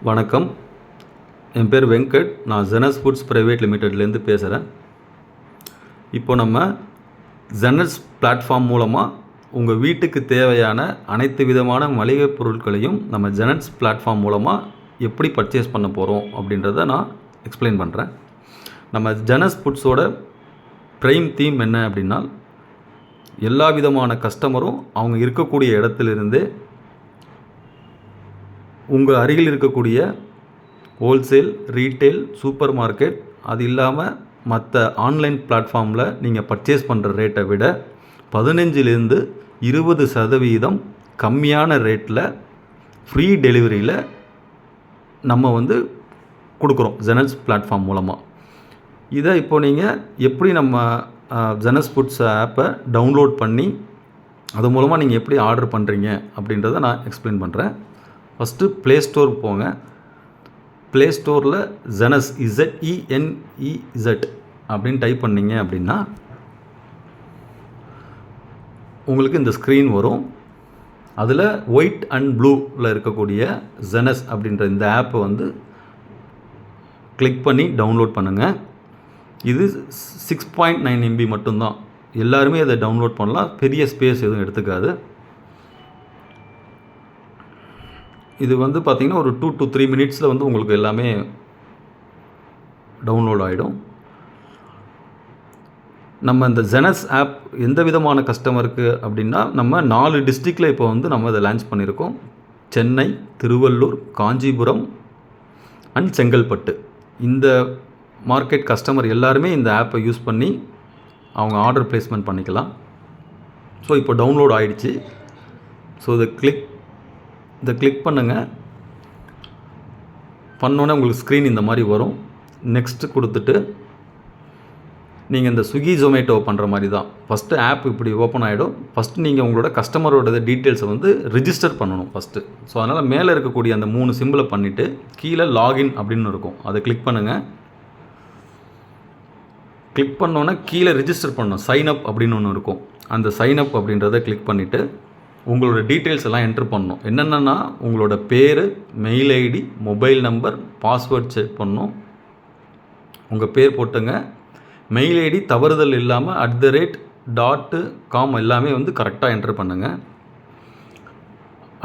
வணக்கம். என் பேர் வெங்கட். நான் ஜெனஸ் ஃபுட்ஸ் பிரைவேட் லிமிடெட்லேருந்து பேசுகிறேன். இப்போ நம்ம ஜெனஸ் பிளாட்ஃபார்ம் மூலமாக உங்கள் வீட்டுக்கு தேவையான அனைத்து விதமான மளிகை பொருட்களையும் நம்ம ஜெனஸ் பிளாட்ஃபார்ம் மூலமாக எப்படி பர்ச்சேஸ் பண்ண போகிறோம் அப்படின்றத நான் எக்ஸ்பிளைன் பண்ணுறேன். நம்ம ஜெனஸ் ஃபுட்ஸோட ப்ரைம் தீம் என்ன அப்படின்னா, எல்லா விதமான கஸ்டமரும் அவங்க இருக்கக்கூடிய இடத்துலேருந்தே உங்கள் அருகில் இருக்கக்கூடிய ஹோல்சேல், ரீட்டெயில், சூப்பர் மார்க்கெட், அது இல்லாமல் மற்ற ஆன்லைன் பிளாட்ஃபார்மில் நீங்கள் பர்ச்சேஸ் பண்ணுற ரேட்டை விட 15-20% கம்மியான ரேட்டில் ஃப்ரீ டெலிவரியில் நம்ம கொடுக்குறோம் ஜெனஸ் பிளாட்ஃபார்ம் மூலமாக. இதை இப்போது நீங்கள் எப்படி நம்ம ஜெனஸ் ஃபுட்ஸ் ஆப்பை டவுன்லோட் பண்ணி அது மூலமாக நீங்கள் எப்படி ஆர்டர் பண்ணுறீங்க அப்படின்றத நான் எக்ஸ்பிளைன் பண்ணுறேன். ஃபஸ்ட்டு ப்ளே ஸ்டோர் போங்க. ப்ளே ஸ்டோரில் ஜெனஸ் ZENEZ அப்படின்னு டைப் பண்ணிங்க அப்படின்னா உங்களுக்கு இந்த ஸ்க்ரீன் வரும். அதில் ஒயிட் அண்ட் ப்ளூவில் இருக்கக்கூடிய ஜெனஸ் அப்படின்ற இந்த ஆப்பை கிளிக் பண்ணி டவுன்லோட் பண்ணுங்கள். இது 6.9 MB மட்டும்தான். எல்லாருமே அதை டவுன்லோட் பண்ணலாம். பெரிய ஸ்பேஸ் எதுவும் எடுத்துக்காது. இது பார்த்திங்கன்னா ஒரு 2 to 3 மினிட்ஸில் உங்களுக்கு எல்லாமே டவுன்லோட் ஆகிடும். நம்ம இந்த ஜெனஸ் ஆப் எந்த விதமான கஸ்டமருக்கு அப்படின்னா, நம்ம 4 டிஸ்ட்ரிக்டில் இப்போ நம்ம இதை லான்ச் பண்ணியிருக்கோம். சென்னை, திருவள்ளூர், காஞ்சிபுரம் அண்ட் செங்கல்பட்டு. இந்த மார்க்கெட் கஸ்டமர் எல்லாருமே இந்த ஆப்பை யூஸ் பண்ணி அவங்க ஆர்டர் ப்ளேஸ்மெண்ட் பண்ணிக்கலாம். ஸோ இப்போ டவுன்லோட் ஆகிடுச்சு. ஸோ இதை கிளிக் பண்ணுங்கள். பண்ணோன்னே உங்களுக்கு ஸ்க்ரீன் இந்த மாதிரி வரும். நெக்ஸ்ட்டு கொடுத்துட்டு நீங்கள் இந்த ஸ்விக்கி, ஜொமேட்டோ பண்ணுற மாதிரி தான். ஃபஸ்ட்டு ஆப் இப்படி ஓப்பன் ஆகிடும். ஃபஸ்ட்டு நீங்கள் உங்களோட கஸ்டமரோட டீட்டெயில்ஸை ரிஜிஸ்டர் பண்ணணும் ஃபஸ்ட்டு. ஸோ அதனால் மேலே இருக்கக்கூடிய அந்த 3 சிம்பிளை பண்ணிவிட்டு கீழே லாகின் அப்படின்னு இருக்கும், அதை கிளிக் பண்ணுங்கள். கிளிக் பண்ணோன்னே கீழே ரிஜிஸ்டர் பண்ணணும், சைன்அப் அப்படின்னு ஒன்று இருக்கும். அந்த சைன்அப் அப்படின்றத கிளிக் பண்ணிவிட்டு உங்களோட டீட்டெயில்ஸ் எல்லாம் என்ட்ரு பண்ணணும். என்னென்னா உங்களோட பேர், mail ID, mobile number, password check பண்ணணும். உங்கள் பேர் போட்டுங்க. மெயில் ஐடி தவறுதல் இல்லாமல் @.com எல்லாமே கரெக்டாக என்ட்ரு பண்ணுங்கள்.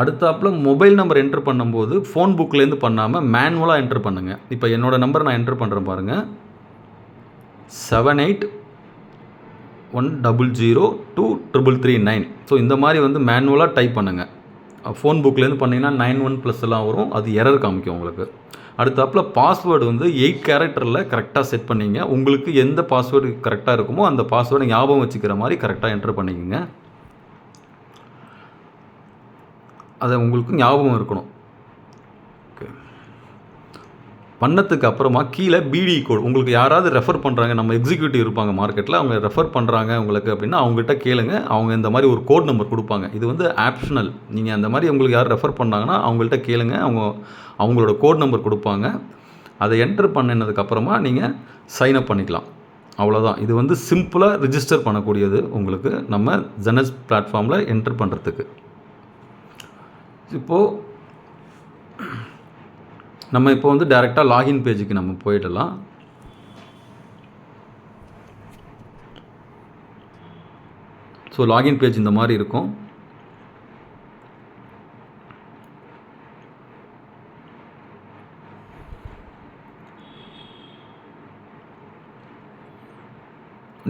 அடுத்தாப்பில் மொபைல் நம்பர் என்ட்ரு பண்ணும்போது ஃபோன் புக்லேருந்து பண்ணாமல் மேனுவலாக என்ட்ரு பண்ணுங்கள். இப்போ என்னோடய நம்பர் நான் என்ட்ரு பண்ணுறேன் பாருங்கள். 7810023339. ஸோ இந்த மாதிரி மேனுவலாக டைப் பண்ணுங்கள். ஃபோன் புக்லேருந்து பண்ணிங்கன்னா 91+ எல்லாம் வரும். அது எரர் காமிக்கும் உங்களுக்கு. அடுத்தாப்பில் பாஸ்வேர்டு 8 கேரக்டரில் கரெக்டாக செட் பண்ணிங்க. உங்களுக்கு எந்த பாஸ்வேர்டு கரெக்டாக இருக்குமோ அந்த பாஸ்வேர்டை ஞாபகம் வச்சுக்கிற மாதிரி கரெக்டாக என்ட்ரு பண்ணிக்கோங்க. அதை உங்களுக்கு ஞாபகம் இருக்கணும். ஓகே, பண்ணதுக்கு அப்புறமா கீழே பிடி கோட் உங்களுக்கு யாராவது ரெஃபர் பண்ணுறாங்க, நம்ம எக்ஸிக்யூட்டிவ் இருப்பாங்க மார்க்கெட்டில், அவங்க ரெஃபர் பண்ணுறாங்க உங்களுக்கு அப்படின்னா அவங்ககிட்ட கேளுங்க. அவங்க இந்த மாதிரி ஒரு கோட் நம்பர் கொடுப்பாங்க. இது ஆப்ஷனல். நீங்கள் அந்த மாதிரி உங்களுக்கு யார் ரெஃபர் பண்ணாங்கன்னா அவங்கள்ட்ட கேளுங்க. அவங்களோட கோட் நம்பர் கொடுப்பாங்க. அதை என்ட்ரு பண்ணினதுக்கப்புறமா நீங்கள் சைன்அப் பண்ணிக்கலாம். அவ்வளோதான். இது சிம்பிளாக ரிஜிஸ்டர் பண்ணக்கூடியது உங்களுக்கு நம்ம ஜெனஸ் பிளாட்ஃபார்மில் என்ட்ரு பண்ணுறதுக்கு. இப்போது நம்ம டேரெக்டாக லாகின் பேஜுக்கு நம்ம போயிடலாம். ஸோ லாகின் பேஜ் இந்த மாதிரி இருக்கும்.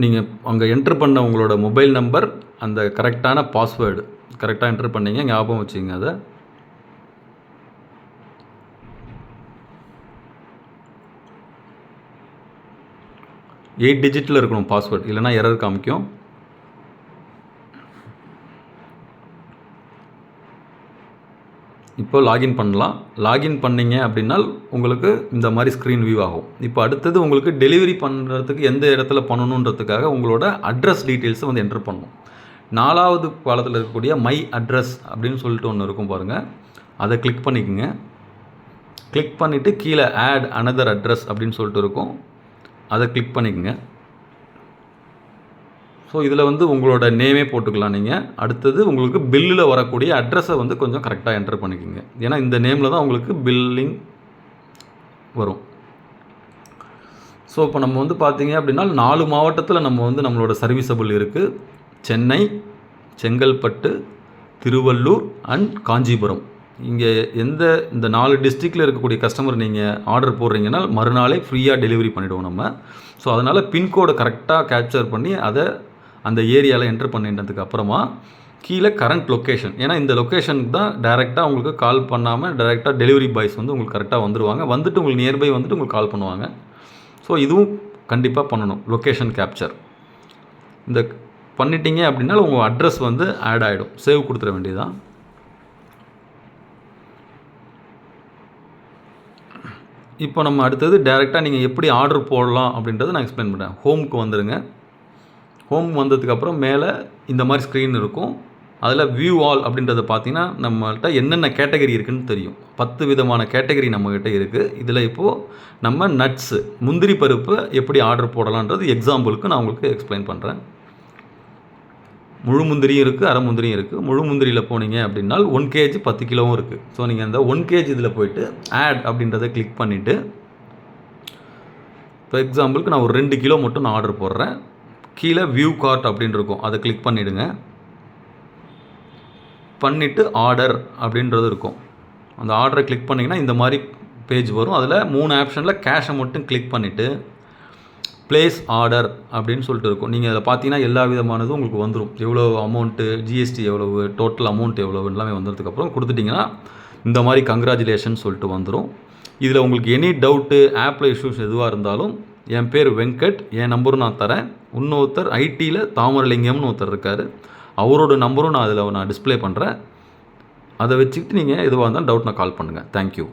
நீங்கள் அங்கே என்ட்ரு பண்ண உங்களோட மொபைல் நம்பர், அந்த கரெக்டான பாஸ்வேர்டு கரெக்டாக என்ட்ரு பண்ணிங்க. ஞாபகம் வச்சுங்க. அதை 8 டிஜிட்டில் இருக்கணும் பாஸ்வேர்டு, இல்லைனா எரர் காமிக்கும். இப்போ லாகின் பண்ணலாம். லாகின் பண்ணிங்க அப்படின்னா உங்களுக்கு இந்த மாதிரி ஸ்க்ரீன் வியூ ஆகும். இப்போ அடுத்தது உங்களுக்கு டெலிவரி பண்ணுறதுக்கு எந்த இடத்துல பண்ணணுன்றதுக்காக உங்களோட அட்ரஸ் டீட்டெயில்ஸை என்ட்ரு பண்ணணும். 4வது பாலத்தில் இருக்கக்கூடிய மை அட்ரஸ் அப்படின்னு சொல்லிட்டு ஒன்று இருக்கும் பாருங்கள். அதை கிளிக் பண்ணிக்கோங்க. கிளிக் பண்ணிவிட்டு கீழே ஆட் அனதர் அட்ரஸ் அப்படின்னு சொல்லிட்டு இருக்கும். அதை கிளிக் பண்ணிக்கோங்க. ஸோ இதில் உங்களோட நேமே போட்டுக்கலாம் நீங்கள். அடுத்தது உங்களுக்கு பில்லில் வரக்கூடிய அட்ரஸை கொஞ்சம் கரெக்டாக என்டர் பண்ணிக்கோங்க. ஏன்னா இந்த நேமில் தான் உங்களுக்கு பில்லிங் வரும். ஸோ இப்போ நம்ம வந்து பார்த்தீங்க அப்படின்னா 4 மாவட்டத்தில் நம்ம வந்து நம்மளோட சர்வீஸபிள் இருக்குது. சென்னை, செங்கல்பட்டு, திருவள்ளூர் அண்ட் காஞ்சிபுரம். இங்கே இந்த 4 டிஸ்ட்ரிக்டில் இருக்கக்கூடிய கஸ்டமர் நீங்கள் ஆர்டர் போடுறீங்கன்னா மறுநாளே ஃப்ரீயாக டெலிவரி பண்ணிவிடுவோம் நம்ம. ஸோ அதனால் பின்கோடை கரெக்டாக கேப்சர் பண்ணி அதை அந்த ஏரியாவில் என்ட்ரு பண்ணிட்டதுக்கு அப்புறமா கீழே கரண்ட் லொக்கேஷன், ஏன்னா இந்த லொக்கேஷனுக்கு தான் டைரெக்டாக உங்களுக்கு கால் பண்ணாமல் டைரெக்டாக டெலிவரி பாய்ஸ் வந்து உங்களுக்கு கரெக்டாக வந்துடுவாங்க. வந்துட்டு உங்களுக்கு நியர்பை வந்துட்டு உங்களுக்கு கால் பண்ணுவாங்க. ஸோ இதுவும் கண்டிப்பாக பண்ணணும், லொக்கேஷன் கேப்சர். இந்த பண்ணிட்டீங்க அப்படின்னா உங்கள் அட்ரஸ் வந்து ஆட் ஆகிடும். சேவ் கொடுத்துட வேண்டியதுதான். இப்போ நம்ம அடுத்தது டைரெக்டாக நீங்கள் எப்படி ஆர்டர் போடலாம் அப்படின்றத நான் எக்ஸ்பிளைன் பண்ணுறேன். ஹோமுக்கு வந்துடுங்க. ஹோம் வந்ததுக்கப்புறம் மேலே இந்த மாதிரி ஸ்க்ரீன் இருக்கும். அதில் வியூ ஆல் அப்படின்றத பார்த்தீங்கன்னா நம்மள்கிட்ட என்னென்ன கேட்டகரி இருக்குதுன்னு தெரியும். 10 விதமான கேட்டகரி நம்மக்கிட்ட இருக்குது. இதில் இப்போது நம்ம நட்ஸு, முந்திரி பருப்பு எப்படி ஆர்டர் போடலான்றது எக்ஸாம்பிளுக்கு நான் உங்களுக்கு எக்ஸ்பிளைன் பண்ணுறேன். முழு முந்திரியும் இருக்குது, அரை முந்திரியும் இருக்குது. முழு முந்திரியில் போனீங்க அப்படின்னா 1 kg 10 கிலோவும் இருக்குது. ஸோ நீங்கள் அந்த 1 kg இதில் போய்ட்டு ஆட் அப்படின்றத கிளிக் பண்ணிவிட்டு, இப்போ எக்ஸாம்பிளுக்கு நான் ஒரு 2 கிலோ மட்டும் நான் ஆர்டர் போடுறேன். கீழே வியூ கார்ட் அப்படின்னு இருக்கும், அதை கிளிக் பண்ணிவிடுங்க. பண்ணிவிட்டு ஆர்டர் அப்படின்றது இருக்கும். அந்த ஆர்டரை கிளிக் பண்ணிங்கன்னா இந்த மாதிரி பேஜ் வரும். அதில் 3 ஆப்ஷனில் கேஷை மட்டும் கிளிக் பண்ணிவிட்டு ப்ளேஸ் ஆர்டர் அப்படின்னு சொல்லிட்டு இருக்கும். நீங்கள் அதில் பார்த்தீங்கன்னா எல்லா விதமானதும் உங்களுக்கு வந்துடும். எவ்வளோ அமௌண்ட்டு, ஜிஎஸ்டி எவ்வளவு, டோட்டல் அமௌண்ட் எவ்வளவு எல்லாமே வந்ததுக்கப்புறம் கொடுத்துட்டிங்கன்னா இந்த மாதிரி கங்க்ராச்சுலேஷன் சொல்லிட்டு வந்துடும். இதில் உங்களுக்கு எனி டவுட்டு, ஆப்பில் இஷ்யூஸ் எதுவாக இருந்தாலும் என் பேர் வெங்கட், என் நம்பரும் நான் தரேன். இன்னொருத்தர் ஐடியில் தாமரலிங்கம்னு ஒருத்தர் இருக்கார், அவரோட நம்பரும் நான் அதில் டிஸ்பிளே பண்ணுறேன். அதை வச்சுக்கிட்டு நீங்கள் எதுவாக இருந்தாலும் டவுட்னா கால் பண்ணுங்கள். தேங்க்யூ.